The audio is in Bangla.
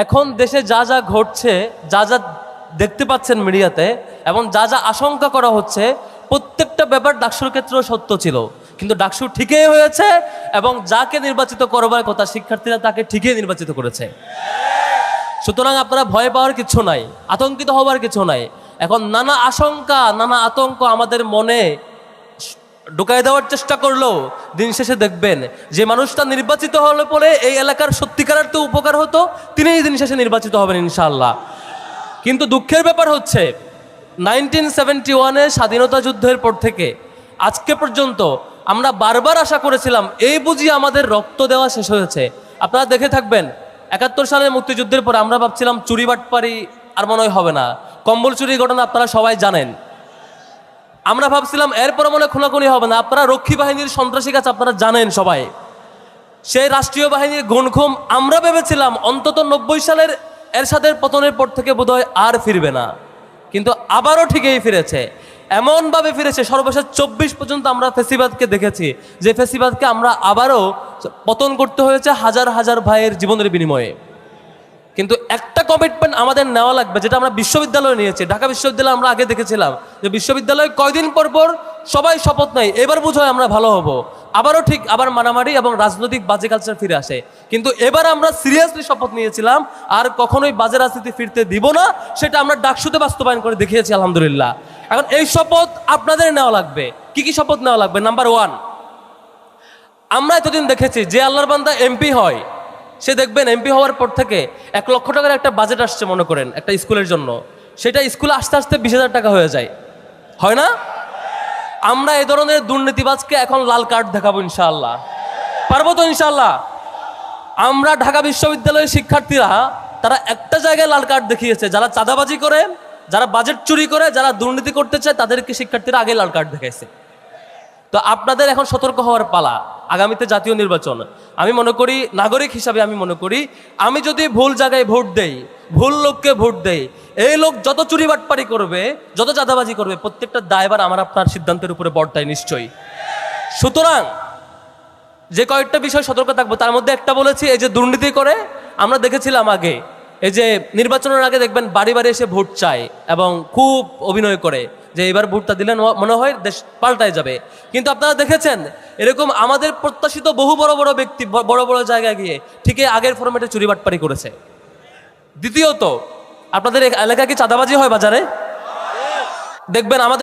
এখন দেশে যা যা ঘটছে, যা যা দেখতে পাচ্ছেন মিডিয়াতে, এবং যা যা আশঙ্কা করা হচ্ছে, প্রত্যেকটা ব্যাপার ডাকসুর ক্ষেত্রেও সত্য ছিল। কিন্তু ডাকসু ঠিকই হয়েছে, এবং যাকে নির্বাচিত করবার কথা শিক্ষার্থীরা তাকে ঠিকই নির্বাচিত করেছে। সুতরাং আপনারা ভয় পাওয়ার কিছু নাই, আতঙ্কিত হওয়ার কিছু নাই। এখন নানা আশঙ্কা, নানা আতঙ্ক আমাদের মনে ঢুকাই দেওয়ার চেষ্টা করলেও দিন শেষে দেখবেন যে মানুষটা নির্বাচিত হলে পরে এই এলাকার সত্যিকারের তো উপকার হতো, তিনিই দিন শেষে নির্বাচিত হবেন ইনশাআল্লাহ। কিন্তু দুঃখের ব্যাপার হচ্ছে 1971-এ স্বাধীনতা যুদ্ধের পর থেকে আজকে পর্যন্ত আমরা বারবার আশা করেছিলাম এই বুঝি আমাদের রক্ত দেওয়া শেষ হয়েছে। আপনারা দেখে থাকবেন 71 সালের মুক্তিযুদ্ধের পর আমরা ভাবছিলাম চুরি বাটপারি আর মনে হয় হবে না, কম্বল চুরির ঘটনা আপনারা সবাই জানেন। আমরা ভাবছিলাম এরপর মনে খুনাখুনি হবে না। আপনারা রক্ষী বাহিনীর সন্ত্রাসী কাজ আপনারা জানেন সবাই, সেই রাষ্ট্রীয় বাহিনীর গুণখুম আমরা ভেবেছিলাম অন্তত 90 সালের এরশাদের পতনের পর থেকে বোধহয় আর ফিরবে না, কিন্তু আবারও ঠিকই ফিরেছে। এমনভাবে ফিরেছে সর্বশেষ 24 পর্যন্ত আমরা ফেসিবাদকে দেখেছি, যে ফেসিবাদকে আমরা আবারও পতন করতে হয়েছে হাজার হাজার ভাইয়ের জীবনের বিনিময়ে। কিন্তু একটা কমিটমেন্ট আমাদের নেওয়া লাগবে, যেটা আমরা বিশ্ববিদ্যালয়ে নিয়েছি। ঢাকা বিশ্ববিদ্যালয়ে আমরা আগে দেখেছিলাম যে বিশ্ববিদ্যালয়ে কয়দিন পর পর সবাই শপথ নেয় এবার বোঝায় আমরা ভালো হব, আবারও ঠিক আবার মারামারি এবং রাজনৈতিক বাজে কালচার ফিরে আসে। কিন্তু এবার আমরা সিরিয়াসলি শপথ নিয়েছিলাম আর কখনোই বাজে রাজনীতি ফিরতে দিব না, সেটা আমরা ডাকসুতে বাস্তবায়ন করে দেখিয়েছি আলহামদুলিল্লাহ। এখন এই শপথ আপনাদের নেওয়া লাগবে। কি কি শপথ নেওয়া লাগবে? নাম্বার 1, আমরা এতদিন দেখেছি যে আল্লাহর বান্দা এমপি হয় সে দেখবেন এমপি হওয়ার পর থেকে 1 লক্ষ টাকার একটা বাজেট আসছে মনে করেন একটা স্কুলের জন্য, সেটা স্কুলে আসতে আসতে 20,000 টাকা হয়ে যায়, হয় না? আমরা এই ধরনের দুর্নীতিবাজকে এখন লাল কার্ড দেখাবো ইনশাআল্লাহ। পারবো তো ইনশাআল্লাহ? আমরা ঢাকা বিশ্ববিদ্যালয়ের শিক্ষার্থীরা তারা একটা জায়গায় লাল কার্ড দেখিয়েছে, যারা চাঁদাবাজি করে, যারা বাজেট চুরি করে, যারা দুর্নীতি করতে চায় তাদেরকে শিক্ষার্থীরা আগে লাল কার্ড দেখাইছে। তো আপনাদের এখন সতর্ক হওয়ার পালা। আগামীতে জাতীয় নির্বাচন, আমি মনে করি নাগরিক হিসাবে আমি মনে করি আমি যদি ভুল জায়গায় ভোট দেই, ভুল লোককে ভোট দেই, এই লোক যত চুরি বাটপারি করবে, যত চাঁদাবাজি করবে, প্রত্যেকটা দায়ভার আমার আপনার সিদ্ধান্তের উপরে বর্তায় নিশ্চয়ই। সুতরাং যে কয়েকটা বিষয় সতর্ক থাকবো তার মধ্যে একটা বলেছি, এই যে দুর্নীতি করে আমরা দেখেছিলাম আগে, এই যে নির্বাচনের আগে দেখবেন বাড়ি বাড়ি এসে ভোট চায় এবং খুব অভিনয় করে যে এবার ভোটটা দিলে মনে হয় দেশ পাল্টায় যাবে। কিন্তু আপনারা দেখেছেন এরকম আমাদের প্রত্যাশিত বহু বড় বড় ব্যক্তি বড় বড় জায়গায় গিয়ে ঠিকই আগের ফরম্যাটে চুরি বাটপারি করেছে। দ্বিতীয়ত, আপনাদের এলাকায় কি চাঁদাবাজি হয় বাজারে? দেখবেন আমাদের